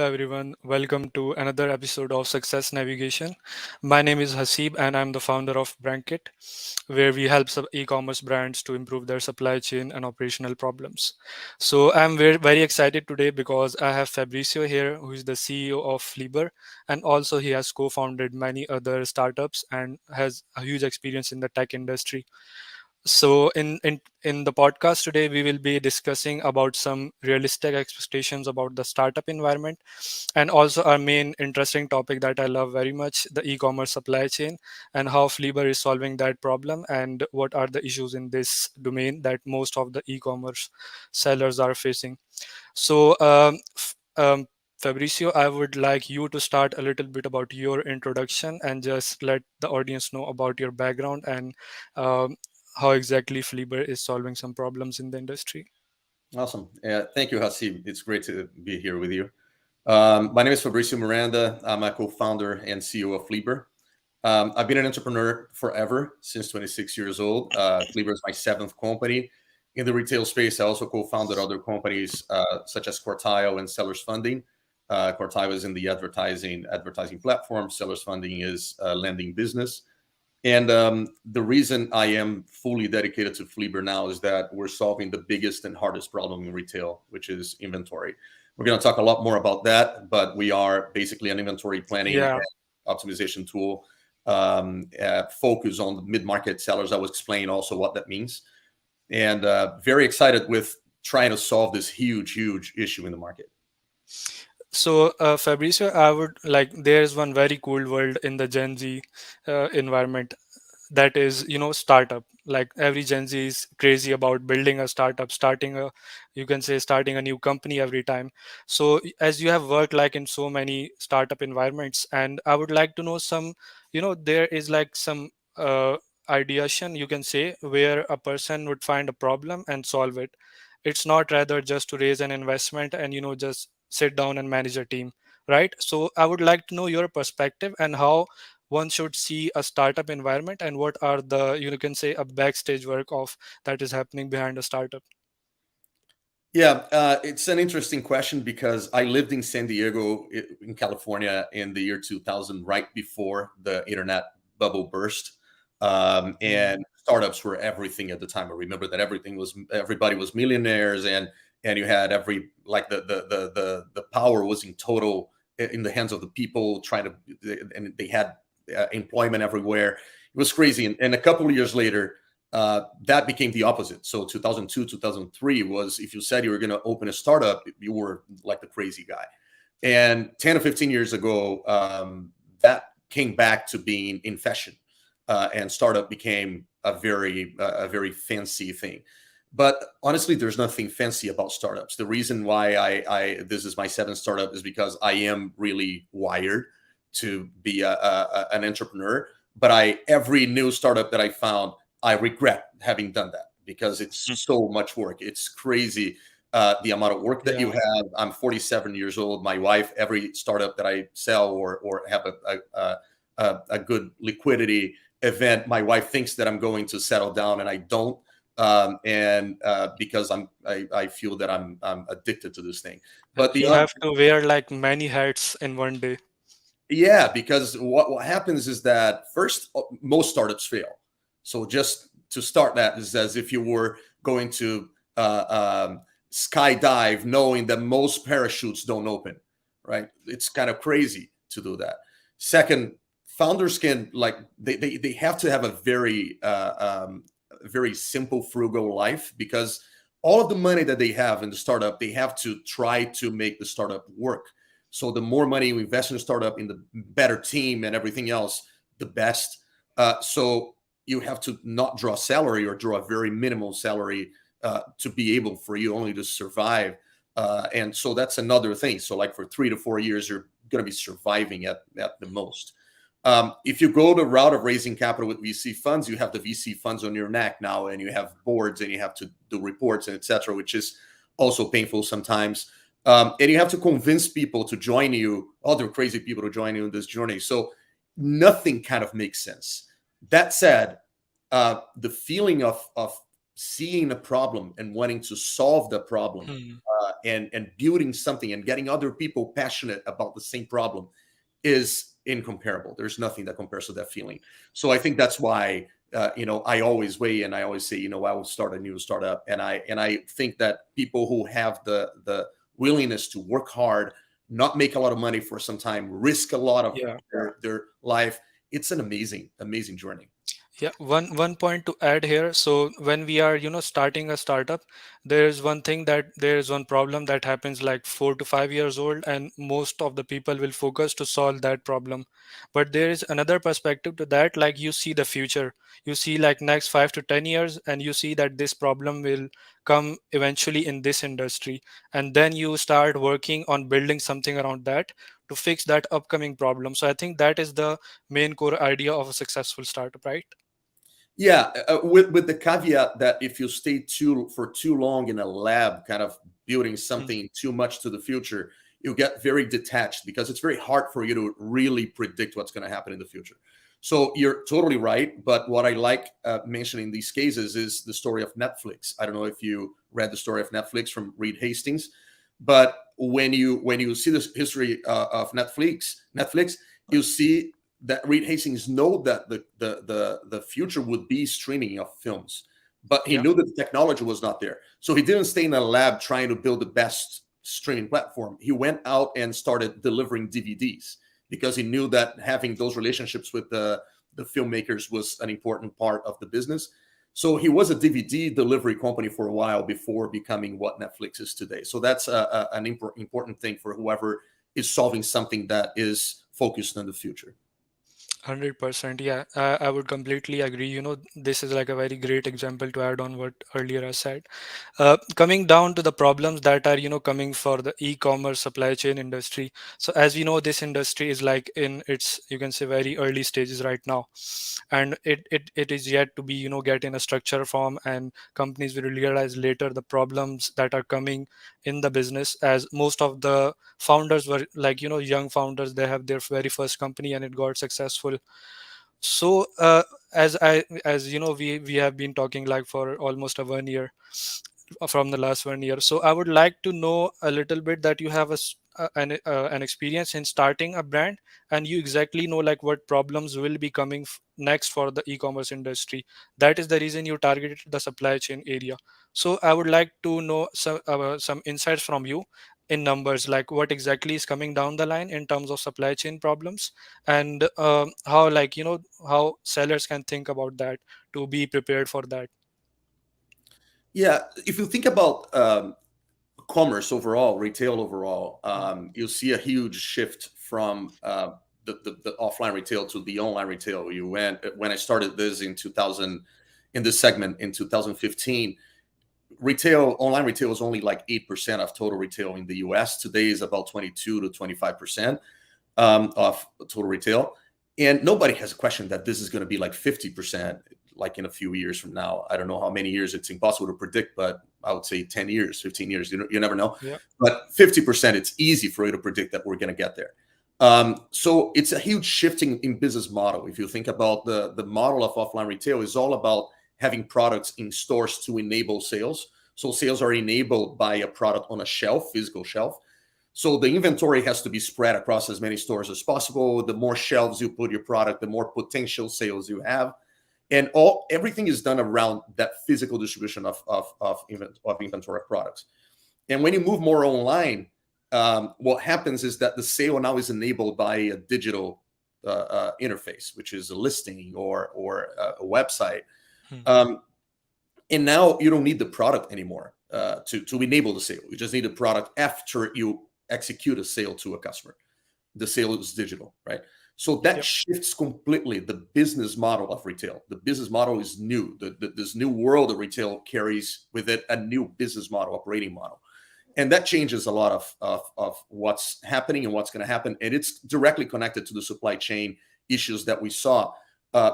everyone. Welcome to another episode of Success Navigation. My name is Hasib and I'm the founder of Brankit, where we help e-commerce brands to improve their supply chain and operational problems. So I'm very excited today because I have Fabricio here, who is the CEO of Flieber, and also he has co-founded many other startups and has a huge experience in the tech industry. So in the podcast today, we will be discussing about some realistic expectations about the startup environment, and also our main interesting topic that I love very much, the e-commerce supply chain, and how Flieber is solving that problem, and what are the issues in this domain that most of the e-commerce sellers are facing. So, Fabricio, I would like you to start a little bit about your introduction and just let the audience know about your background and um, how exactly Flieber is solving some problems in the industry. Awesome. Thank you, Hasib. It's great to be here with you. My name is Fabricio Miranda. I'm a co-founder and CEO of Flieber. I've been an entrepreneur forever, since 26 years old. Flieber is my seventh company. In the retail space, I also co-founded other companies such as Quartile and Sellers Funding. Quartile is in the advertising platform. Sellers Funding is a lending business. And the reason I am fully dedicated to Flieber now is that we're solving the biggest and hardest problem in retail, which is inventory. We're going to talk a lot more about that, but we are basically an inventory planning Yeah. and optimization tool focused on the mid-market sellers. I will explain also what that means. And very excited with trying to solve this huge issue in the market. So, Fabricio, I would like, there's one very cool world in the Gen Z environment, that is, startup. Like every Gen Z is crazy about building a startup, you can say, starting a new company every time. So as you have worked like in so many startup environments, and I would like to know some, there is like some ideation, you can say, where a person would find a problem and solve it. It's not rather just to raise an investment and just sit down and manage a team, right? So I would like to know your perspective and how one should see a startup environment, and what are the, can say, a backstage work of that is happening behind a startup. Yeah, it's an interesting question because I lived in San Diego, in California, in the year 2000, right before the internet bubble burst, Mhm. and startups were everything at the time. I remember that everybody was millionaires, and you had every like the power was in total in the hands of the people trying to, and they had employment everywhere. It was crazy, and a couple of years later that became the opposite. So 2002, 2003 was, if you said you were going to open a startup, you were like the crazy guy. And 10 or 15 years ago, that came back to being in fashion, and startup became a very fancy thing. But honestly, there's nothing fancy about startups. The reason why this is my seventh startup is because I am really wired to be an entrepreneur. But every new startup that I found, I regret having done that because it's so much work. It's crazy the amount of work that you Yeah. have. I'm 47 years old. My wife, every startup that I sell or have a good liquidity event, my wife thinks that I'm going to settle down, and I don't. And because I feel that I'm addicted to this thing. But You have to wear like many hats in one day. yeah, because what happens is that first, most startups fail. So just to start that is as if you were going to skydive, knowing that most parachutes don't open, right? It's kind of crazy to do that. Second, founders can they have to have a very simple, frugal life because all of the money that they have in the startup, they have to try to make the startup work. So the more money you invest in a startup, in the better team and everything else, the best. So you have to not draw salary or draw a very minimal salary to be able for you only to survive. And so that's another thing. So like for 3 to 4 years, you're going to be surviving at the most. If you go the route of raising capital with VC funds, you have the VC funds on your neck now, and you have boards, and you have to do reports and etc., which is also painful sometimes. And you have to convince people to join you, other crazy people to join you in this journey. So nothing kind of makes sense. That said, the feeling of seeing a problem and wanting to solve the problem, Hmm. and building something and getting other people passionate about the same problem is incomparable. There's nothing that compares to that feeling. So I think that's why, I always weigh in. I always say, I will start a new startup, and I think that people who have the willingness to work hard, not make a lot of money for some time, risk a lot of Yeah. their life. It's an amazing journey. Yeah, one point to add here. So when we are, starting a startup, there's one thing that there is one problem that happens like 4 to 5 years old, and most of the people will focus to solve that problem. But there is another perspective to that, like you see the future. You see like next 5 to 10 years, and you see that this problem will come eventually in this industry. And then you start working on building something around that to fix that upcoming problem. So I think that is the main core idea of a successful startup, right? Yeah, with the caveat that if you stay for too long in a lab, kind of building something too much to the future, you get very detached, because it's very hard for you to really predict what's going to happen in the future. So you're totally right. But what I like mentioning these cases is the story of Netflix. I don't know if you read the story of Netflix from Reed Hastings, but when you see this history of Netflix, you see that Reed Hastings know that the future would be streaming of films, but he Yeah. knew that the technology was not there. So he didn't stay in a lab trying to build the best streaming platform. He went out and started delivering DVDs, because he knew that having those relationships with the filmmakers was an important part of the business. So he was a DVD delivery company for a while before becoming what Netflix is today. So that's an important thing for whoever is solving something that is focused on the future. 100%. Yeah, I would completely agree. This is like a very great example to add on what earlier I said. Coming down to the problems that are, coming for the e-commerce supply chain industry. So as we know, this industry is like in its, you can say, very early stages right now. And it is yet to be, get in a structure form, and companies will realize later the problems that are coming in the business, as most of the founders were like, young founders. They have their very first company and it got successful. So as you know, we have been talking like for almost a 1 year, from the last 1 year. So I would like to know a little bit that you have an experience in starting a brand, and you exactly know like what problems will be coming next for the e-commerce industry. That is the reason you targeted the supply chain area. So I would like to know some insights from you in numbers, like what exactly is coming down the line in terms of supply chain problems, and how, like, how sellers can think about that to be prepared for that. Yeah, if you think about commerce overall, retail overall, you'll see a huge shift from the offline retail to the online retail. You went When I started this in 2000, in this segment in 2015, online retail was only like 8% of total retail in the US. Today is about 22 to 25% of total retail. And nobody has questioned that this is going to be like 50%, like in a few years from now. I don't know how many years, it's impossible to predict, but I would say 10 years, 15 years. You never know. Yeah. But 50%, it's easy for you to predict that we're going to get there. So it's a huge shifting in business model. If you think about the model of offline retail, is all about having products in stores to enable sales. So sales are enabled by a product on a shelf, physical shelf. So the inventory has to be spread across as many stores as possible. The more shelves you put your product, the more potential sales you have. And everything is done around that physical distribution of inventory of products. And when you move more online, what happens is that the sale now is enabled by a digital interface, which is a listing or a website. Hmm. Um, and now you don't need the product anymore to enable the sale. You just need a product after you execute a sale to a customer. The sale is digital, right? So that Yep. shifts completely the business model of retail. The business model is new. This new world of retail carries with it a new business model, operating model. And that changes a lot of what's happening and what's going to happen. And it's directly connected to the supply chain issues that we saw.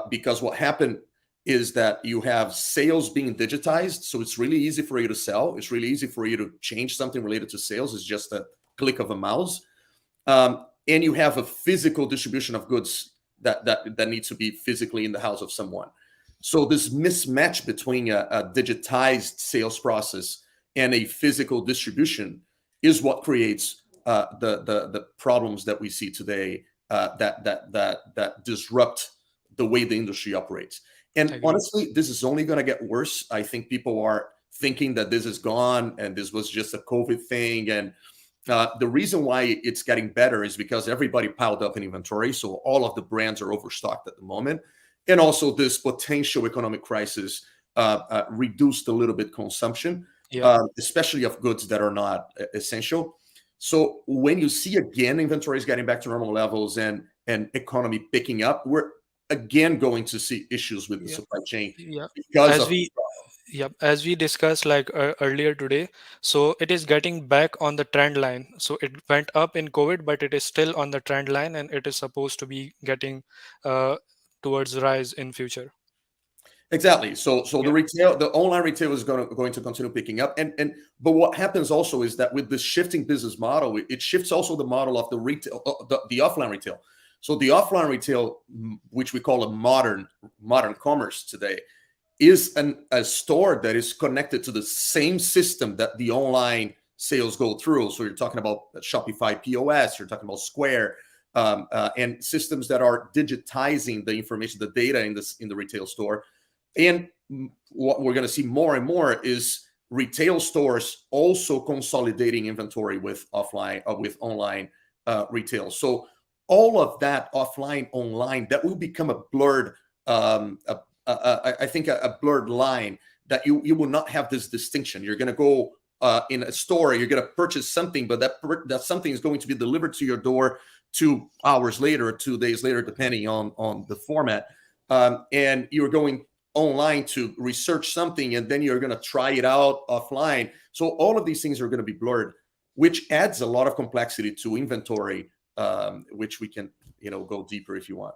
Because what happened is that you have sales being digitized. So it's really easy for you to sell. It's really easy for you to change something related to sales. It's just a click of a mouse. And you have a physical distribution of goods that needs to be physically in the house of someone. So this mismatch between a digitized sales process and a physical distribution is what creates the problems that we see today, that disrupt the way the industry operates. And Agree. honestly, this is only going to get worse. I think people are thinking that this is gone and this was just a COVID thing. And the reason why it's getting better is because everybody piled up in inventory. So all of the brands are overstocked at the moment. And also this potential economic crisis reduced a little bit consumption, Yeah. especially of goods that are not essential. So when you see again inventories getting back to normal levels and economy picking up, we're again going to see issues with the Yeah. supply chain Yeah. because As of we Yep, as we discussed like earlier today, so it is getting back on the trend line. So it went up in COVID, but it is still on the trend line, and it is supposed to be getting uh, towards rise in future. exactly. So Yeah, the online retail is going to continue picking up, and but what happens also is that with the shifting business model, it shifts also the model of the retail, the offline retail. So the offline retail, which we call a modern commerce today, is a store that is connected to the same system that the online sales go through. So you're talking about Shopify POS, you're talking about Square, and systems that are digitizing the information, the data in the retail store. And what we're going to see more and more is retail stores also consolidating inventory with offline, with online retail. So all of that offline, online, that will become a blurred, I think, a blurred line that you will not have this distinction. You're going to go in a store, you're going to purchase something, but that something is going to be delivered to your door 2 hours later or 2 days later, depending on the format. And you're going online to research something, and then you're going to try it out offline. So all of these things are going to be blurred, which adds a lot of complexity to inventory, which we can go deeper if you want.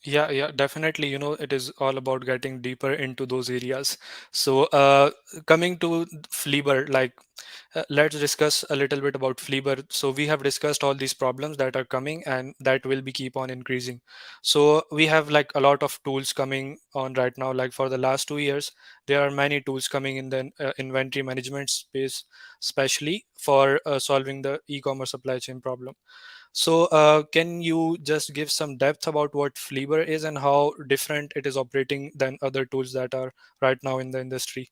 yeah, yeah, definitely. It is all about getting deeper into those areas. So, coming to Flieber, like, let's discuss a little bit about Flieber. So, we have discussed all these problems that are coming and that will be keep on increasing. So, we have like a lot of tools coming on right now. Like for the last 2 years, there are many tools coming in the inventory management space, especially for solving the e-commerce supply chain problem. So, can you just give some depth about what Flieber is and how different it is operating than other tools that are right now in the industry?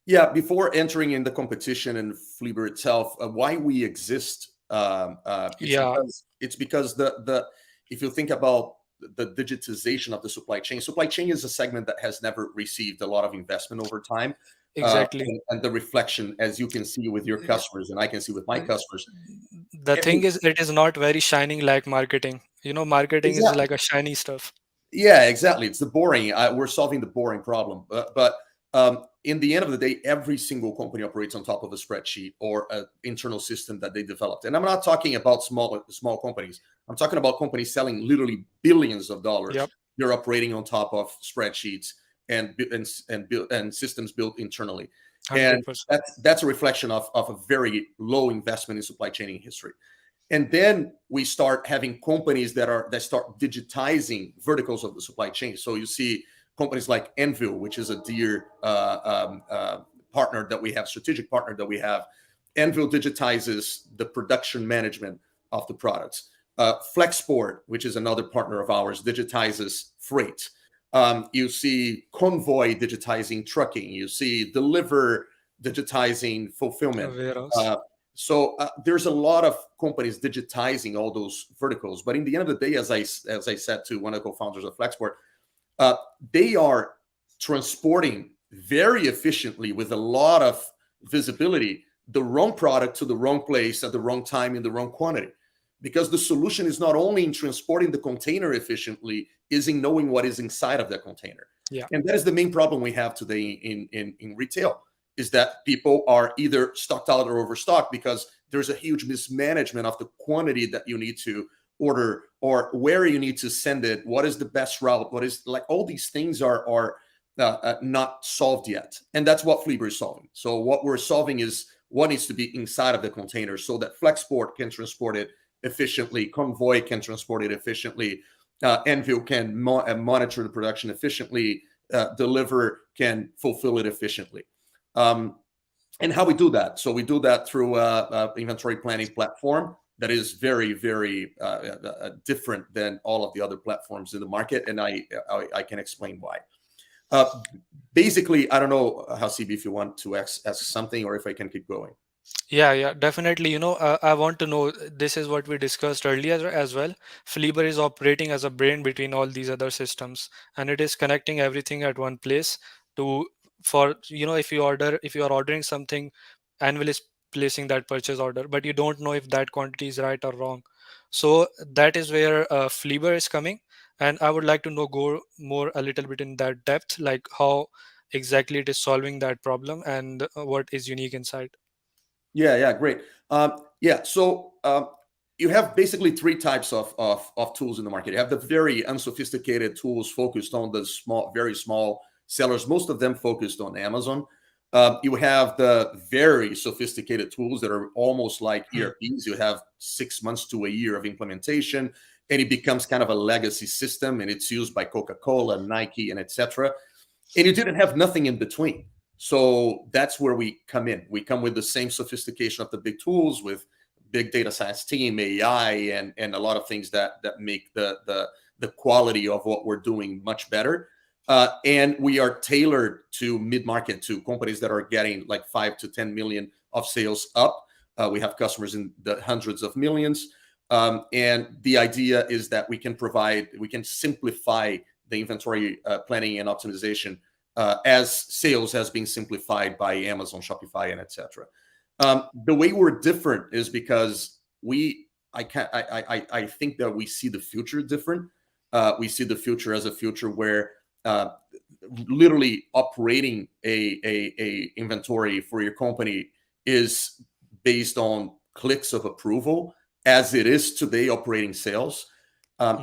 Yeah, before entering in the competition and Flieber itself, why we exist, it's Yeah, because the if you think about the digitization of the supply chain is a segment that has never received a lot of investment over time, exactly. and the reflection, as you can see with your Uh, customers, and I can see with my customers. The thing is, it is not very shining like marketing. Marketing is Exactly. like a shiny stuff. Yeah, exactly. It's the boring. We're solving the boring problem. But in the end of the day, every single company operates on top of a spreadsheet or an internal system that they developed. And I'm not talking about small companies. I'm talking about companies selling literally billions of dollars. Yep, They're operating on top of spreadsheets and systems built internally. And 100%. that's a reflection of a very low investment in supply chain in history. And then we start having companies that start digitizing verticals of the supply chain. So you see companies like Envil, which is a dear partner that we have, strategic partner that we have. Envil digitizes the production management of the products. Flexport, which is another partner of ours, digitizes freight. You see Convoy digitizing trucking. You see Deliver digitizing fulfillment. Warehouse. Uh, so there's a lot of companies digitizing all those verticals. But in the end of the day, as I said to one of the co-founders of Flexport, uh, they are transporting very efficiently with a lot of visibility the wrong product to the wrong place at the wrong time in the wrong quantity. Because the solution is not only in transporting the container efficiently, is in knowing what is inside of that container. Yeah, And that is the main problem we have today in retail, is that people are either stocked out or overstocked because there's a huge mismanagement of the quantity that you need to order or where you need to send it, what is the best route, what is, like, all these things are not solved yet. And that's what Flieber is solving. So what we're solving is what needs to be inside of the container so that Flexport can transport it efficiently, Convoy can transport it efficiently, Envil can monitor the production efficiently, deliver, can fulfill it efficiently. And how we do that? So we do that through a inventory planning platform that is very, very different than all of the other platforms in the market, and I can explain why. Basically, I don't know, 𝐻𝐸𝐵, if you want to ask something or if I can keep going. Yeah, definitely. I want to know, this is what we discussed earlier as well. Flieber is operating as a brain between all these other systems, and it is connecting everything at one place to, for, if you are ordering something, Anvil is placing that purchase order, but you don't know if that quantity is right or wrong. So that is where Flieber is coming, and I would like to know, go more a little bit in that depth, like how exactly it is solving that problem and what is unique inside. Yeah, great. So you have basically three types of tools in the market. You have the very unsophisticated tools focused on the very small sellers, most of them focused on Amazon. You have the very sophisticated tools that are almost like ERPs. You have 6 months to a year of implementation, and it becomes kind of a legacy system, and it's used by Coca-Cola, Nike, and etc. And you didn't have nothing in between. So that's where we come in. We come with the same sophistication of the big tools, with big data science team, AI, and a lot of things that make the quality of what we're doing much better. And we are tailored to mid-market, to companies that are getting like 5 to 10 million of sales up. We have customers in the hundreds of millions. And the idea is that we can simplify the inventory planning and optimization as sales has been simplified by Amazon, Shopify, and etc. The way we're different is because I think that we see the future different. We see the future as a future where literally operating a inventory for your company is based on clicks of approval, as it is today operating sales.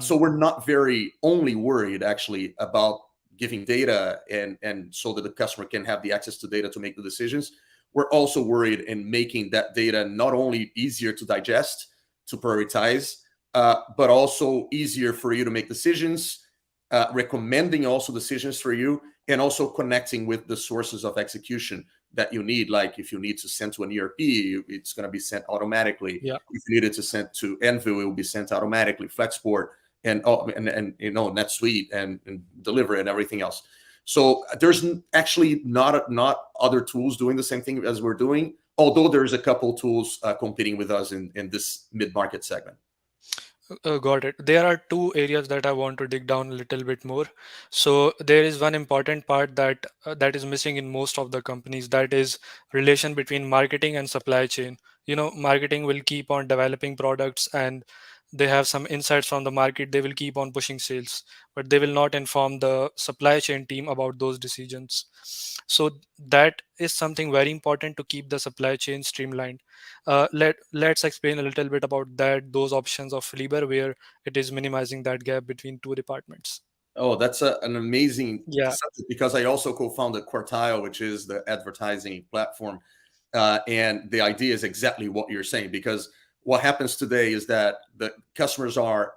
So we're not very only worried actually about giving data and so that the customer can have the access to data to make the decisions. We're also worried in making that data not only easier to digest, to prioritize, but also easier for you to make decisions, recommending also decisions for you, and also connecting with the sources of execution that you need. Like if you need to send to an ERP, it's going to be sent automatically. Yeah. If you needed to send to Anvil, it will be sent automatically. Flexport and NetSuite and Delivery and everything else. So there's actually not other tools doing the same thing as we're doing, although there's a couple tools competing with us in this mid-market segment. Got it. There are two areas that I want to dig down a little bit more. So there is one important part that is missing in most of the companies, that is relation between marketing and supply chain. Marketing will keep on developing products, and they have some insights from the market. They will keep on pushing sales, but they will not inform the supply chain team about those decisions. So that is something very important to keep the supply chain streamlined. Let's explain a little bit about those options of Flieber, where it is minimizing that gap between two departments. Oh, that's an amazing Yeah. subject, because I also co-founded Quartile, which is the advertising platform. And the idea is exactly what you're saying, because what happens today is that the customers are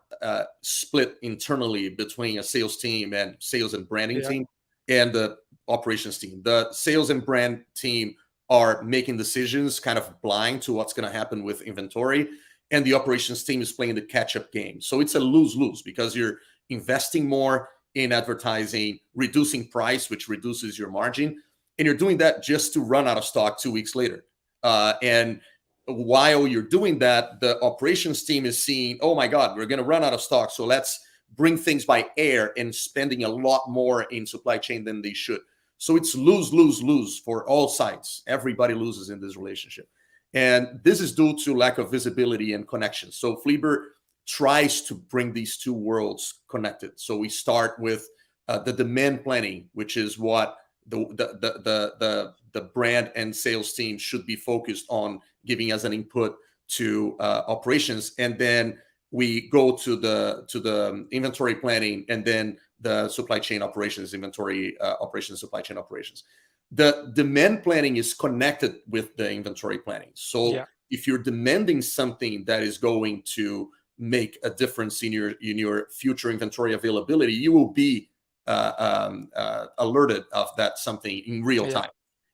split internally between a sales team and sales and branding team and the operations team. The sales and brand team are making decisions kind of blind to what's going to happen with inventory, and the operations team is playing the catch-up game. So it's a lose-lose, because you're investing more in advertising, reducing price, which reduces your margin, and you're doing that just to run out of stock 2 weeks later. And while you're doing that, the operations team is seeing, oh my God, we're going to run out of stock, so let's bring things by air, and spending a lot more in supply chain than they should. So it's lose, lose, lose for all sides. Everybody loses in this relationship. And this is due to lack of visibility and connection. So Flieber tries to bring these two worlds connected. So we start with the demand planning, which is what the brand and sales team should be focused on giving as an input to operations, and then we go to the inventory planning, and then the supply chain operations, inventory operations, supply chain operations. The demand planning is connected with the inventory planning. So if you're demanding something that is going to make a difference in your future inventory availability, you will be alerted of that something in real Yeah. time,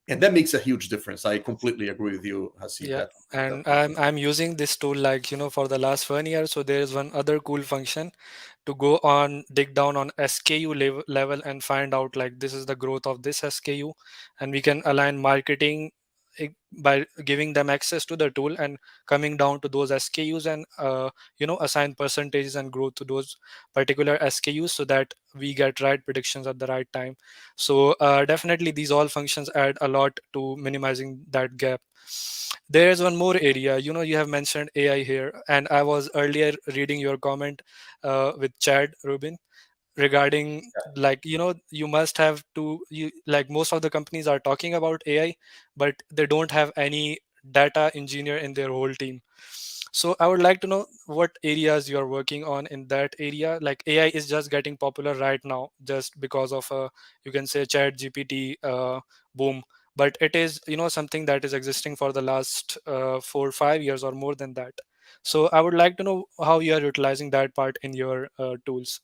and that makes a huge difference. I completely agree with you, Hasib. Yeah, That and I'm using this tool like for the last 1 year. So there is one other cool function to go on dig down on SKU level and find out like this is the growth of this SKU, and we can align marketing by giving them access to the tool and coming down to those SKUs and assign percentages and growth to those particular SKUs so that we get right predictions at the right time. So definitely these all functions add a lot to minimizing that gap. There is one more area. You have mentioned AI here, and I was earlier reading your comment with Chad Rubin regarding like you must have to you like most of the companies are talking about AI, but they don't have any data engineer in their whole team. So I would like to know what areas you are working on in that area. Like AI is just getting popular right now just because of you can say chat GPT boom, but it is something that is existing for the last 4 or 5 years or more than that. So I would like to know how you are utilizing that part in your tools.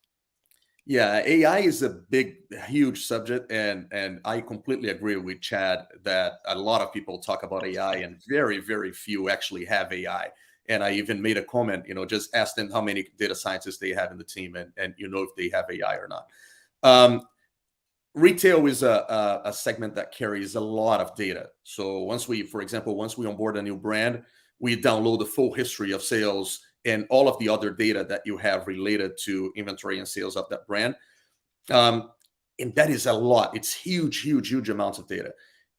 Yeah, AI is a big, huge subject, and I completely agree with Chad that a lot of people talk about AI, and very, very few actually have AI. And I even made a comment, just ask them how many data scientists they have in the team, and if they have AI or not. Um, Retail is a segment that carries a lot of data. So for example, once we onboard a new brand, we download the full history of sales and all of the other data that you have related to inventory and sales of that brand. Um, and that is a lot. It's huge, huge, huge amounts of data.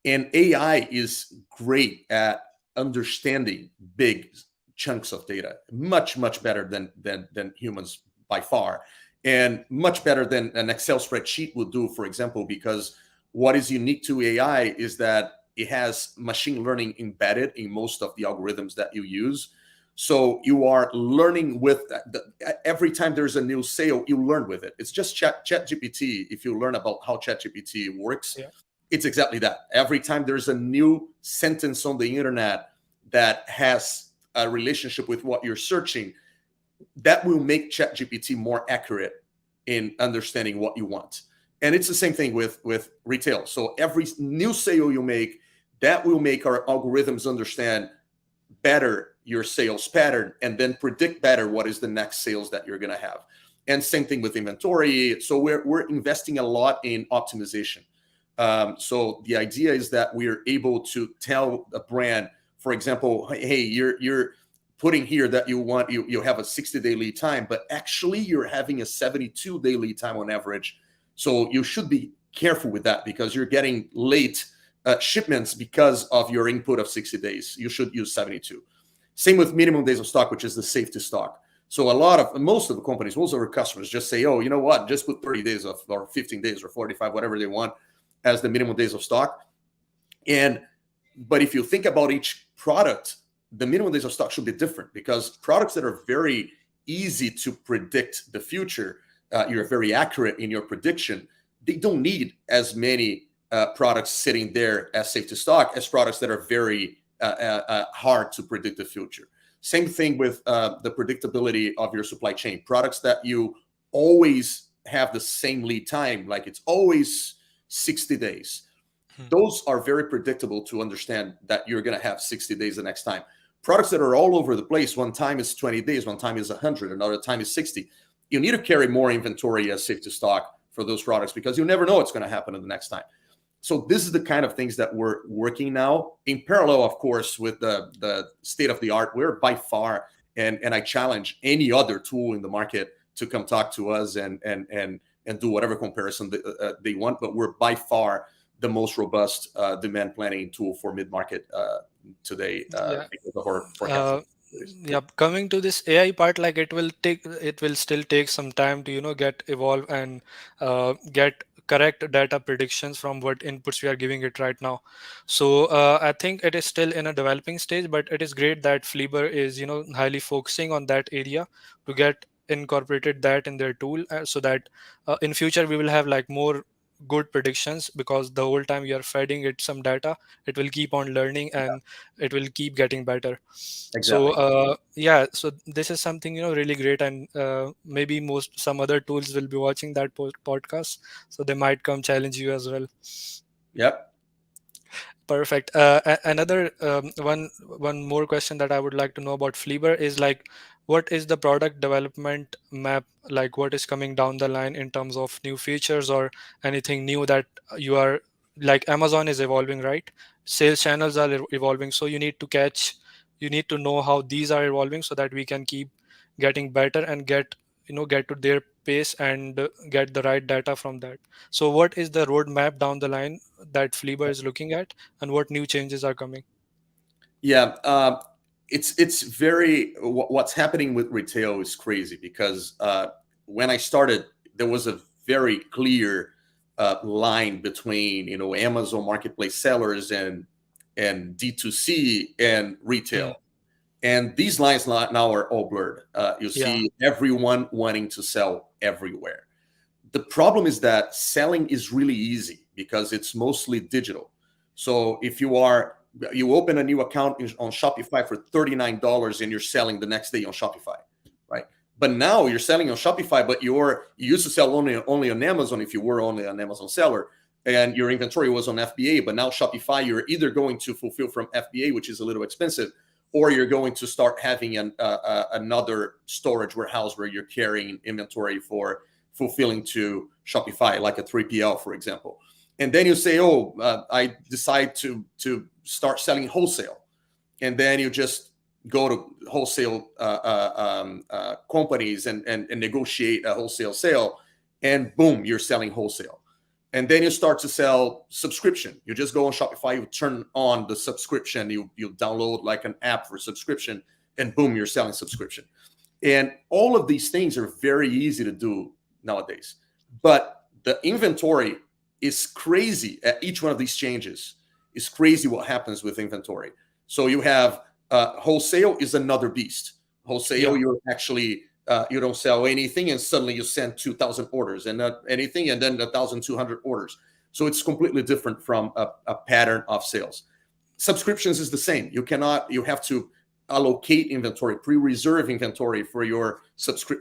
And AI is great at understanding big chunks of data, much, much better than humans by far, and much better than an Excel spreadsheet would do, for example, because what is unique to AI is that it has machine learning embedded in most of the algorithms that you use. So you are learning with every time there's a new sale, you learn with it. It's just chat GPT. If you learn about how chat GPT works, Yeah. it's exactly that. Every time there's a new sentence on the internet that has a relationship with what you're searching, that will make chat GPT more accurate in understanding what you want. And it's the same thing with retail. So every new sale you make, that will make our algorithms understand better your sales pattern and then predict better what is the next sales that you're going to have. And same thing with inventory. So we're investing a lot in optimization. So the idea is that we're able to tell a brand, for example, hey, you're putting here that you have a 60-day lead time, but actually you're having a 72-day lead time on average. So you should be careful with that because you're getting late shipments because of your input of 60 days. You should use 72. Same with minimum days of stock, which is the safety stock. So most of the companies, most of our customers just say, oh, you know what, just put 30 days of, or 15 days or 45, whatever they want as the minimum days of stock. But if you think about each product, the minimum days of stock should be different because products that are very easy to predict the future, you're very accurate in your prediction, they don't need as many products sitting there as safety stock as products that are very hard to predict the future. Same thing with the predictability of your supply chain. Products that you always have the same lead time, like it's always 60 days. Those are very predictable to understand that you're going to have 60 days the next time. Products that are all over the place, one time is 20 days, one time is 100, another time is 60. You need to carry more inventory as safety stock for those products because you never know what's going to happen in the next time. So this is the kind of things that we're working now in parallel, of course, with the state of the art. We're by far, and I challenge any other tool in the market to come talk to us and do whatever comparison they want. But we're by far the most robust demand planning tool for mid-market today Yeah. because of our Uh, forecasting. yeah, coming to this AI part, like it will still take some time to get evolve and get correct data predictions from what inputs we are giving it right now. So I think it is still in a developing stage, but it is great that Flieber is highly focusing on that area to get incorporated that in their tool, so that in future we will have like more good predictions, because the whole time you are feeding it some data, it will keep on learning and it will keep getting better. So Exactly. yeah, so this is something really great, and maybe most some other tools will be watching that podcast, so they might come challenge you as well. Yep. Perfect. Another one more question that I would like to know about Flieber is like, what is the product development map like? What is coming down the line in terms of new features or anything new that you are like? Amazon is evolving, right? Sales channels are evolving, so you need to know how these are evolving so that we can keep getting better and get to their pace and get the right data from that. So, what is the roadmap down the line that Flieber is looking at, and what new changes are coming? Yeah. It's very what's happening with retail is crazy because when I started, there was a very clear line between Amazon marketplace sellers and D2C and Mm, retail. And these lines now are all blurred. You yeah, see everyone wanting to sell everywhere. The problem is that selling is really easy because it's mostly digital. So if you open a new account on Shopify for $39 and you're selling the next day on Shopify, right? But now you're selling on Shopify, but you used to sell only on Amazon if you were only an Amazon seller, and your inventory was on FBA. But now Shopify, you're either going to fulfill from FBA, which is a little expensive, or you're going to start having another storage warehouse where you're carrying inventory for fulfilling to Shopify, like a 3PL, for example. And then you say, "Oh, I decide to start selling wholesale," and then you just go to wholesale companies and negotiate a wholesale sale, and boom, you're selling wholesale. And then you start to sell subscription. You just go on Shopify, you turn on the subscription, you download like an app for subscription, and boom, you're selling subscription. And all of these things are very easy to do nowadays. But the inventory is crazy at each one of these changes. It's crazy what happens with inventory. So you have wholesale is another beast. Wholesale, yeah, you're actually you don't sell anything, and suddenly you send 2,000 orders, and not anything, and then 1,200 orders. So it's completely different from a pattern of sales. Subscriptions is the same. You have to allocate inventory, pre-reserve inventory for your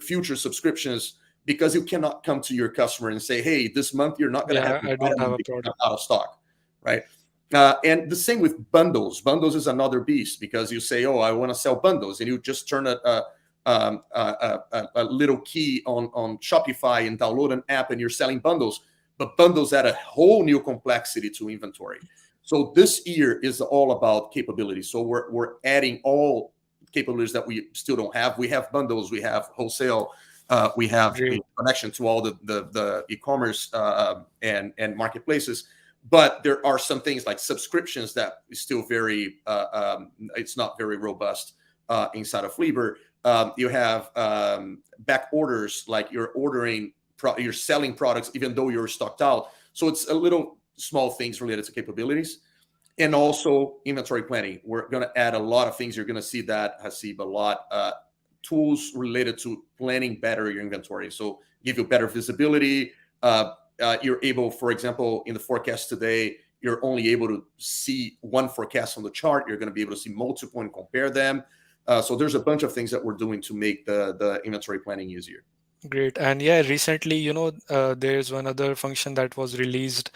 future subscriptions, because you cannot come to your customer and say, "Hey, this month you're not going to have yeah. this I don't have item a because I'm product. out of stock," right? And the same with bundles. Bundles is another beast because you say, "Oh, I want to sell bundles," and you just turn a little key on Shopify and download an app, and you're selling bundles. But bundles add a whole new complexity to inventory. So this year is all about capabilities. So we're adding all capabilities that we still don't have. We have bundles, we have wholesale, we have a Great. connection to all the e-commerce and marketplaces. But there are some things like subscriptions that is still very it's not very robust inside of Flieber. You have back orders, like you're selling products even though you're stocked out. So it's a little small things related to capabilities. And also inventory planning. We're going to add a lot of things. You're going to see that, 𝐻𝐸𝐵, a lot. Tools related to planning better your inventory. So give you better visibility. You're able, for example, in the forecast today, you're only able to see one forecast on the chart. You're going to be able to see multiple and compare them. So there's a bunch of things that we're doing to make the inventory planning easier. Great. And yeah, recently, there's one other function that was released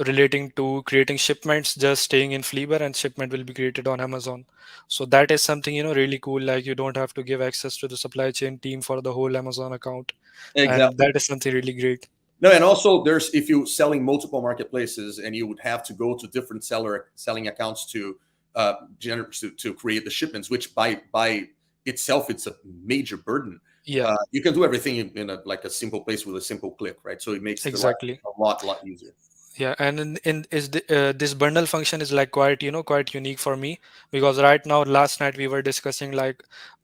relating to creating shipments, just staying in Flieber, and shipment will be created on Amazon. So that is something, really cool. Like, you don't have to give access to the supply chain team for the whole Amazon account. And Exactly. that is something really great. No, and also there's if you're selling multiple marketplaces and you would have to go to different selling accounts to to create the shipments, which by itself it's a major burden. Yeah, You can do everything in like a simple place with a simple click, right? So it makes the life exactly. a lot easier. Yeah, and this bundle function is like quite unique for me, because right now, last night we were discussing like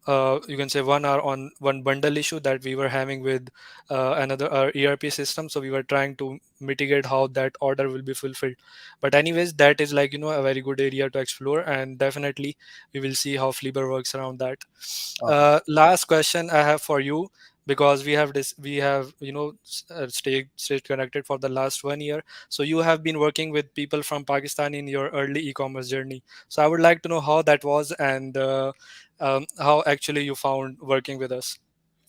you can say 1 hour on one bundle issue that we were having with another ERP system. So we were trying to mitigate how that order will be fulfilled. But anyways, that is like a very good area to explore, and definitely we will see how Flieber works around that. Awesome. Last question I have for you. because we have stayed connected for the last 1 year. So you have been working with people from Pakistan in your early e-commerce journey. So I would like to know how that was, and how actually you found working with us.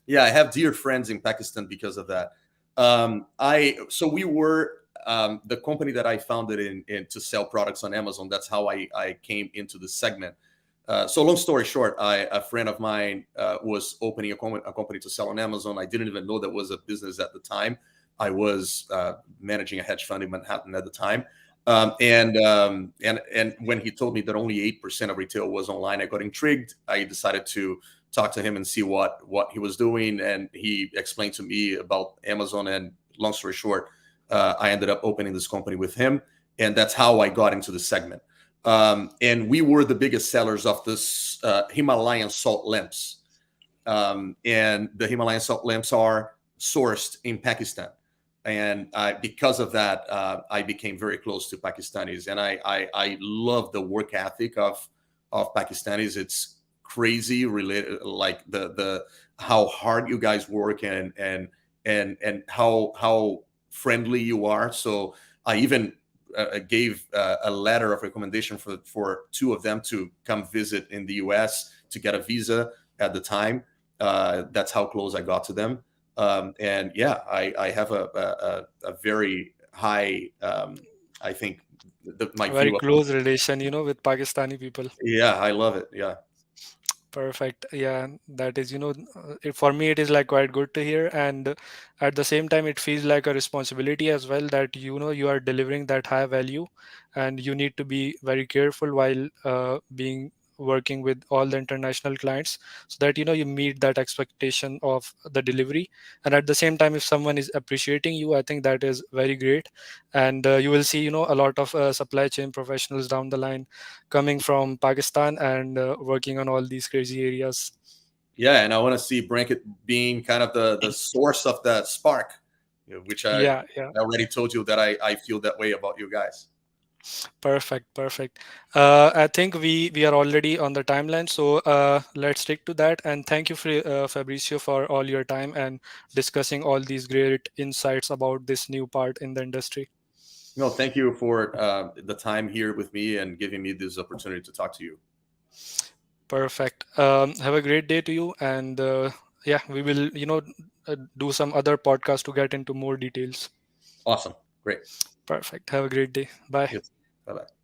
Yeah, I have dear friends in Pakistan because of that. I so we were the company that I founded in to sell products on Amazon. That's how I came into the segment. So long story short, a friend of mine was opening a company to sell on Amazon. I didn't even know that was a business at the time. I was managing a hedge fund in Manhattan at the time. And when he told me that only 8% of retail was online, I got intrigued. I decided to talk to him and see what he was doing, and he explained to me about Amazon. And long story short, I ended up opening this company with him, and that's how I got into the segment. And we were the biggest sellers of this Himalayan salt lamps. And the Himalayan salt lamps are sourced in Pakistan. And because of that, I became very close to Pakistanis, and I love the work ethic of Pakistanis. It's crazy, related, like the how hard you guys work, and how friendly you are. So I even gave a letter of recommendation for two of them to come visit in the US to get a visa at the time. That's how close I got to them. And yeah, I have a very high, I think, my A very view of. close relation, with Pakistani people. Yeah, I love it. Yeah. Perfect. Yeah, that is, for me, it is like quite good to hear. And at the same time, it feels like a responsibility as well, that, you are delivering that high value, and you need to be very careful while being working with all the international clients, so that, you meet that expectation of the delivery. And at the same time, if someone is appreciating you, I think that is very great. And you will see, a lot of supply chain professionals down the line coming from Pakistan and working on all these crazy areas. Yeah, and I want to see Brankit being kind of the source of that spark, which I Yeah, yeah, already told you that I feel that way about you guys. perfect, perfect. I think we are already on the timeline, so let's stick to that. And thank you, Fabricio, for all your time and discussing all these great insights about this new part in the industry. No, thank you for the time here with me and giving me this opportunity to talk to you. Perfect. Have a great day to you, and yeah, we will, do some other podcast to get into more details. Awesome. Great. Perfect. Have a great day. Bye. Yes. Bye bye.